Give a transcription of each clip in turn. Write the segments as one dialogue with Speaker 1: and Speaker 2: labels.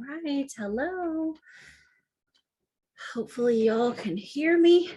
Speaker 1: right, hello. Hopefully y'all can hear me.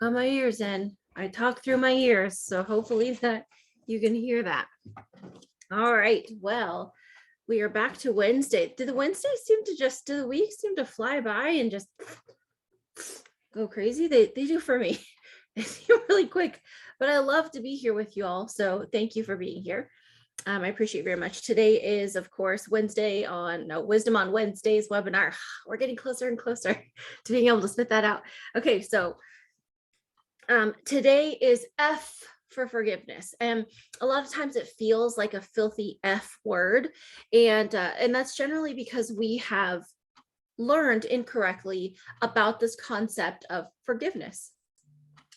Speaker 1: Got my ears in. I talk through my ears, so hopefully that you can hear that. All right, well, we are back to Wednesday. Do the weeks seem to fly by and just go crazy? They do for me. They seem really quick, but I love to be here with you all. So thank you for being here. I appreciate very much. Today is, of course, Wisdom on Wednesdays webinar. We're getting closer and closer to being able to spit that out. Okay, so today is F for forgiveness, and a lot of times it feels like a filthy F word, and that's generally because we have learned incorrectly about this concept of forgiveness.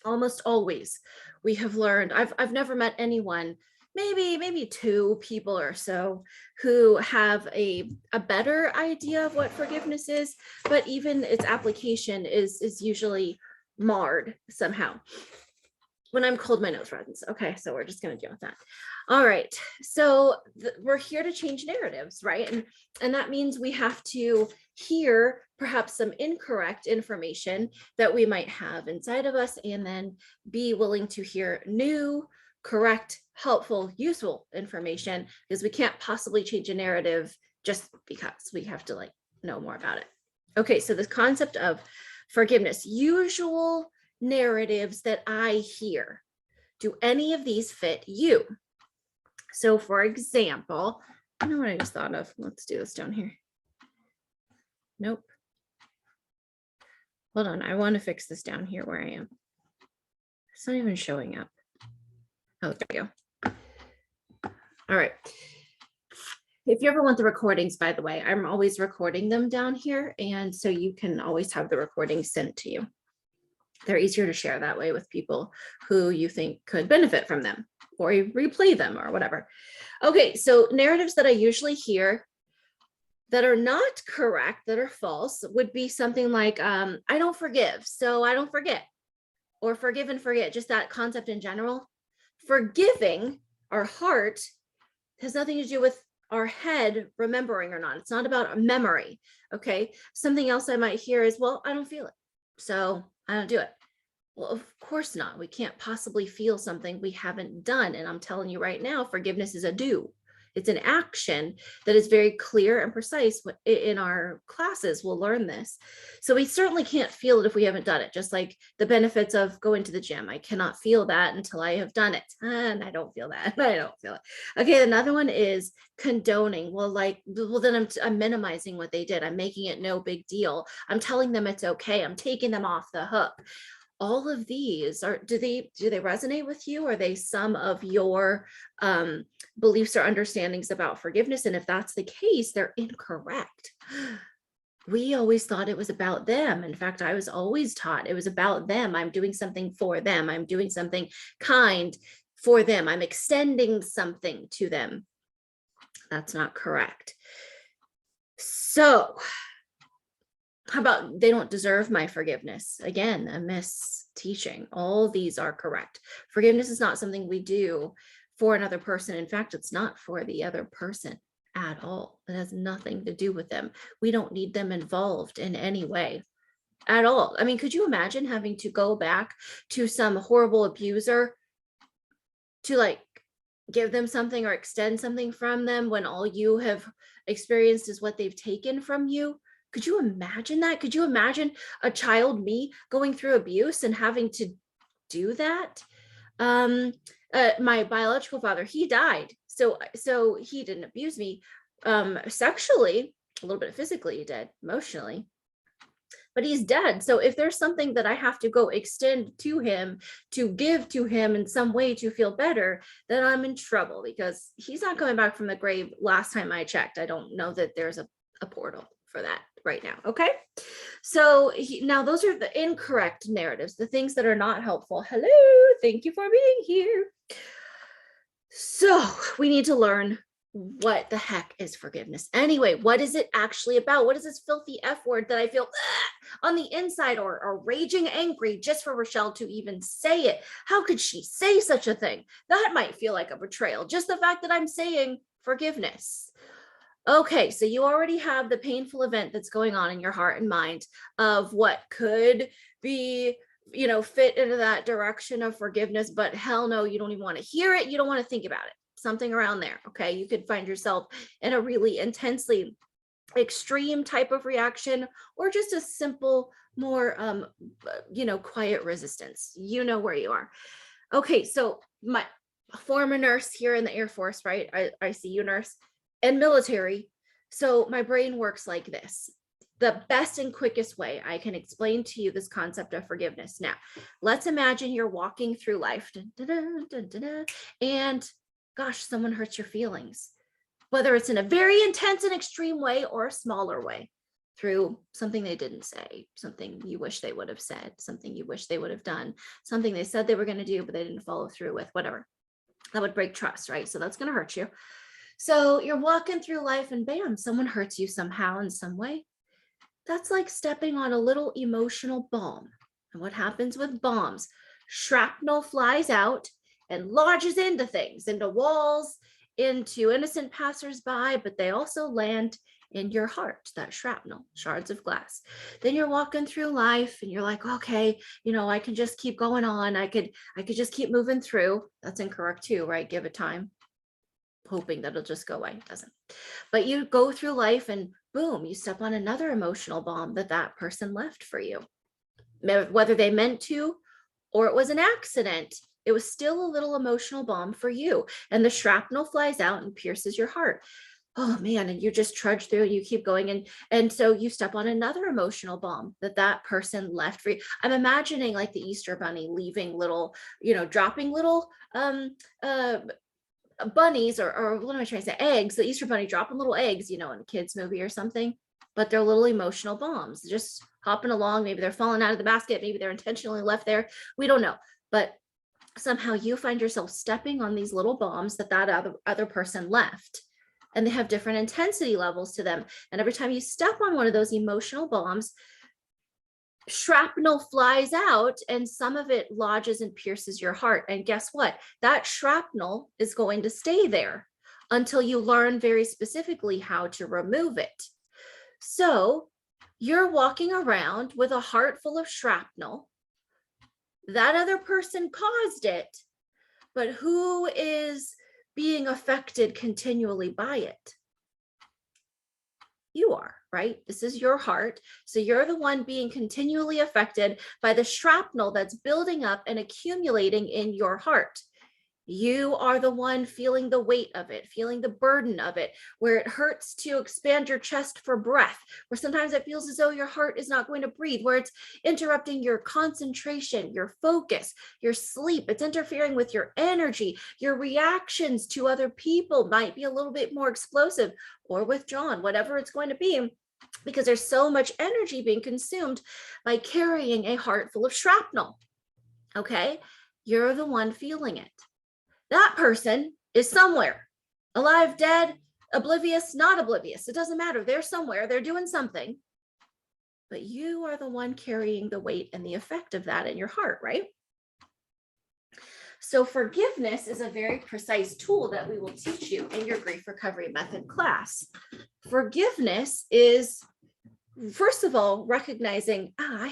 Speaker 1: Almost always, we have learned. I've never met anyone, maybe two people or so, who have a better idea of what forgiveness is, but even its application is usually marred somehow. When I'm cold, my nose runs. Okay, so we're just going to deal with that. All right, so we're here to change narratives, right? And that means we have to hear perhaps some incorrect information that we might have inside of us, and then be willing to hear new, correct, helpful, useful information, because we can't possibly change a narrative just because. We have to know more about it. Okay, so this concept of forgiveness, usual narratives that I hear. Do any of these fit you? So for example, I know what I just thought of. Let's do this down here. Nope. Hold on, I want to fix this down here where I am. It's not even showing up. Oh, there we go. All right. If you ever want the recordings, by the way, I'm always recording them down here, and so you can always have the recordings sent to you. They're easier to share that way with people who you think could benefit from them, or you replay them or whatever. Okay, so narratives that I usually hear that are not correct, that are false, would be something like, I don't forgive, so I don't forget, or forgive and forget, just that concept in general. Forgiving, our heart, has nothing to do with our head remembering or not. It's not about a memory, okay? Something else I might hear is, well, I don't feel it, so I don't do it. Well, of course not. We can't possibly feel something we haven't done. And I'm telling you right now, forgiveness is a do. It's an action that is very clear and precise. In our classes, we'll learn this. So we certainly can't feel it if we haven't done it. Just like the benefits of going to the gym. I cannot feel that until I have done it. And I don't feel that. I don't feel it. Okay, another one is condoning. Well, then I'm minimizing what they did. I'm making it no big deal. I'm telling them it's okay. I'm taking them off the hook. All of these do they resonate with you? Are they some of your beliefs or understandings about forgiveness? And if that's the case, they're incorrect. We always thought it was about them. In fact, I was always taught it was about them. I'm doing something for them. I'm doing something kind for them. I'm extending something to them. That's not correct. So how about they don't deserve my forgiveness? Again, a misteaching. All these are correct. Forgiveness is not something we do for another person. In fact, it's not for the other person at all. It has nothing to do with them. We don't need them involved in any way at all. I mean, could you imagine having to go back to some horrible abuser to give them something or extend something from them when all you have experienced is what they've taken from you? Could you imagine that? Could you imagine a child, me, going through abuse and having to do that? My biological father, he died. So he didn't abuse me sexually, a little bit physically he did, emotionally, but he's dead. So if there's something that I have to go extend to him, to give to him in some way to feel better, then I'm in trouble, because he's not coming back from the grave. Last time I checked, I don't know that there's a portal for that right now. Okay, so now those are the incorrect narratives, the things that are not helpful. Hello, thank you for being here. So we need to learn, what the heck is forgiveness anyway? What is it actually about? What is this filthy F word that I feel on the inside, or raging angry just for Rachelle to even say it? How could she say such a thing? That might feel like a betrayal, just the fact that I'm saying forgiveness. Okay, so you already have the painful event that's going on in your heart and mind of what could be, fit into that direction of forgiveness, but hell no, you don't even want to hear it. You don't want to think about it. Something around there. Okay. You could find yourself in a really intensely extreme type of reaction, or just a simple, more, quiet resistance. You know where you are. Okay. So my former nurse here in the Air Force, right? I see you, nurse, and military. So my brain works like this. The best and quickest way I can explain to you this concept of forgiveness. Now, let's imagine you're walking through life, and gosh, someone hurts your feelings, whether it's in a very intense and extreme way or a smaller way, through something they didn't say, something you wish they would have said, something you wish they would have done, something they said they were going to do, but they didn't follow through with, whatever. That would break trust, right? So that's going to hurt you. So you're walking through life and bam, someone hurts you somehow in some way. That's like stepping on a little emotional bomb. And what happens with bombs? Shrapnel flies out and lodges into things, into walls, into innocent passersby, but they also land in your heart, that shrapnel, shards of glass. Then you're walking through life and you're like, okay, I can just keep going on. I could just keep moving through. That's incorrect too, right? Give it time, hoping that it'll just go away. It doesn't. But you go through life and boom, you step on another emotional bomb that person left for you. Whether they meant to or it was an accident, it was still a little emotional bomb for you. And the shrapnel flies out and pierces your heart. Oh man, and you just trudge through and you keep going. And so you step on another emotional bomb that person left for you. I'm imagining like the Easter bunny leaving little, dropping little bunnies, or what am I trying to say? Eggs, the Easter bunny dropping little eggs, in a kid's movie or something, but they're little emotional bombs, just hopping along. Maybe they're falling out of the basket. Maybe they're intentionally left there. We don't know. But somehow you find yourself stepping on these little bombs that other person left. And they have different intensity levels to them. And every time you step on one of those emotional bombs, shrapnel flies out and some of it lodges and pierces your heart. And guess what? That shrapnel is going to stay there until you learn very specifically how to remove it. So you're walking around with a heart full of shrapnel. That other person caused it, but who is being affected continually by it? You are, right? This is your heart. So you're the one being continually affected by the shrapnel that's building up and accumulating in your heart. You are the one feeling the weight of it, feeling the burden of it, where it hurts to expand your chest for breath, where sometimes it feels as though your heart is not going to breathe, where it's interrupting your concentration, your focus, your sleep. It's interfering with your energy. Your reactions to other people might be a little bit more explosive or withdrawn, whatever it's going to be, because there's so much energy being consumed by carrying a heart full of shrapnel. Okay, you're the one feeling it. That person is somewhere, alive, dead, oblivious, not oblivious. It doesn't matter. They're somewhere. They're doing something. But you are the one carrying the weight and the effect of that in your heart, right? So forgiveness is a very precise tool that we will teach you in your grief recovery method class. Forgiveness is, first of all, recognizing, I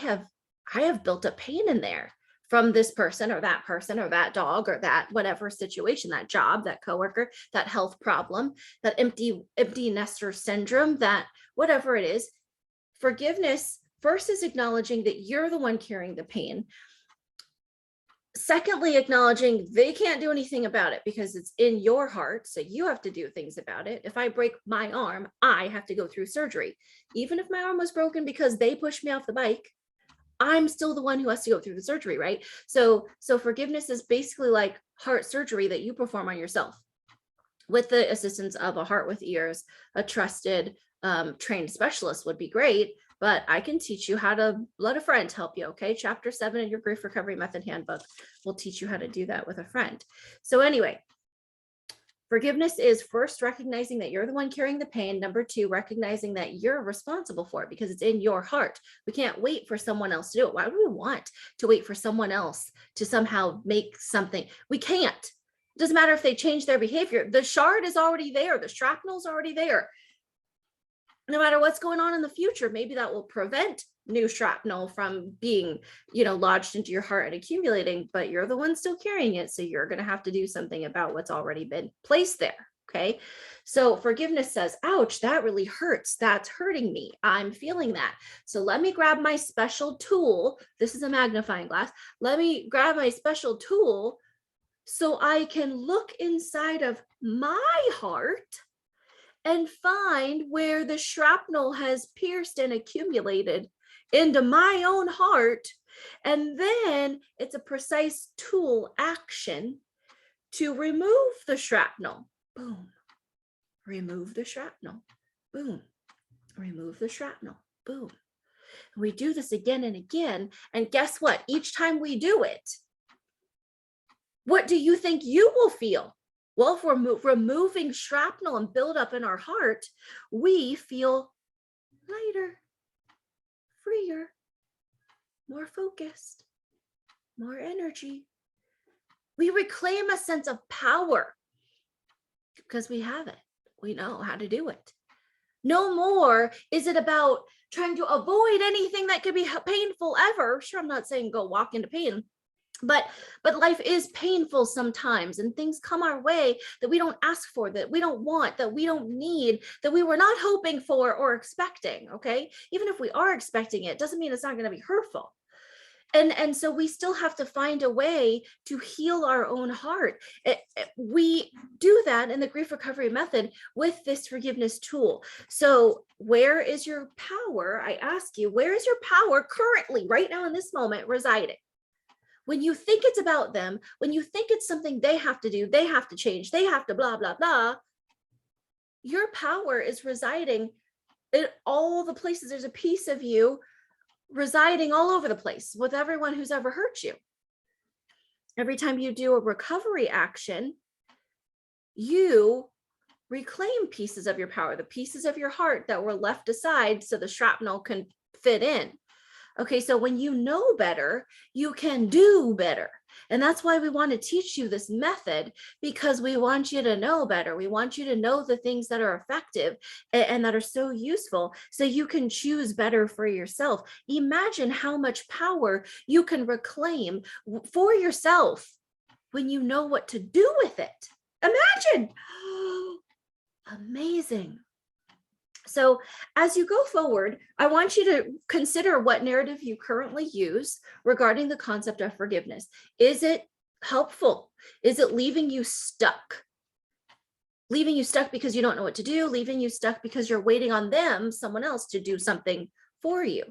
Speaker 1: have built up pain in there from this person or that dog or that whatever situation, that job, that coworker, that health problem, that empty nester syndrome, that whatever it is. Forgiveness first is acknowledging that you're the one carrying the pain. Secondly, acknowledging they can't do anything about it because it's in your heart. So you have to do things about it. If I break my arm, I have to go through surgery. Even if my arm was broken because they pushed me off the bike, I'm still the one who has to go through the surgery, right? So forgiveness is basically like heart surgery that you perform on yourself with the assistance of a heart with ears. A trusted, trained specialist would be great, but I can teach you how to let a friend help you, okay? Chapter 7 in your grief recovery method handbook will teach you how to do that with a friend. So anyway, forgiveness is first recognizing that you're the one carrying the pain. Number 2, recognizing that you're responsible for it because it's in your heart. We can't wait for someone else to do it. Why would we want to wait for someone else to somehow make something? We can't. It doesn't matter if they change their behavior. The shard is already there. The shrapnel is already there. no matter what's going on in the future. Maybe that will prevent new shrapnel from being, lodged into your heart and accumulating, but you're the one still carrying it. So you're going to have to do something about what's already been placed there. Okay. So forgiveness says, ouch, that really hurts. That's hurting me. I'm feeling that. So let me grab my special tool. This is a magnifying glass. Let me grab my special tool so I can look inside of my heart and find where the shrapnel has pierced and accumulated into my own heart. And then it's a precise tool action to remove the shrapnel. Boom. Remove the shrapnel. Boom. Remove the shrapnel. Boom. We do this again and again. And guess what? Each time we do it, what do you think you will feel? Well, if we're removing shrapnel and buildup in our heart, we feel lighter, freer, more focused, more energy. We reclaim a sense of power because we have it. We know how to do it. No more is it about trying to avoid anything that could be painful ever. Sure, I'm not saying go walk into pain. But life is painful sometimes, and things come our way that we don't ask for, that we don't want, that we don't need, that we were not hoping for or expecting. Okay. Even if we are expecting it, doesn't mean it's not going to be hurtful. And so we still have to find a way to heal our own heart. We do that in the grief recovery method with this forgiveness tool. So where is your power? I ask you, where is your power currently, right now in this moment, residing? When you think it's about them, when you think it's something they have to do, they have to change, they have to blah, blah, blah, your power is residing in all the places. There's a piece of you residing all over the place with everyone who's ever hurt you. Every time you do a recovery action, you reclaim pieces of your power, the pieces of your heart that were left aside so the shrapnel can fit in. Okay, so when you know better, you can do better. And that's why we want to teach you this method, because we want you to know better. We want you to know the things that are effective and that are so useful so you can choose better for yourself. Imagine how much power you can reclaim for yourself when you know what to do with it. Imagine. Amazing. So as you go forward, I want you to consider what narrative you currently use regarding the concept of forgiveness. Is it helpful? Is it leaving you stuck? Leaving you stuck because you don't know what to do, leaving you stuck because you're waiting on them, someone else, to do something for you.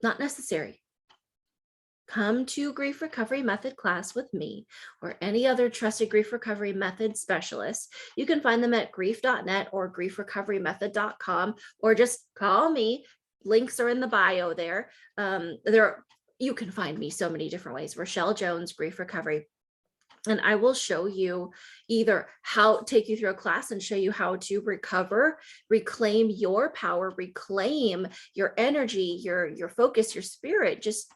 Speaker 1: Not necessary. Come to Grief Recovery Method class with me or any other trusted grief recovery method specialist. You can find them at grief.net or griefrecoverymethod.com, or just call me. Links are in the bio there. You can find me so many different ways. Rachelle Jones, Grief Recovery. And I will show you either take you through a class and show you how to recover, reclaim your power, reclaim your energy, your focus, your spirit, just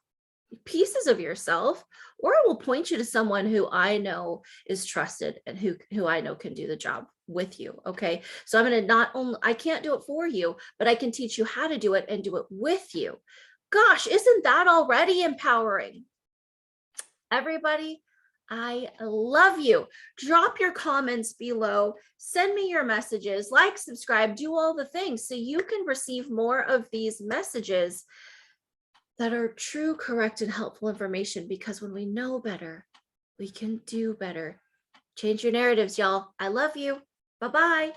Speaker 1: pieces of yourself, or I will point you to someone who I know is trusted and who I know can do the job with you. Okay. So I'm going to I can't do it for you, but I can teach you how to do it and do it with you. Gosh, isn't that already empowering? Everybody, I love you. Drop your comments below, send me your messages, like, subscribe, do all the things so you can receive more of these messages that are true, correct, and helpful information, because when we know better, we can do better. Change your narratives, y'all. I love you. Bye-bye.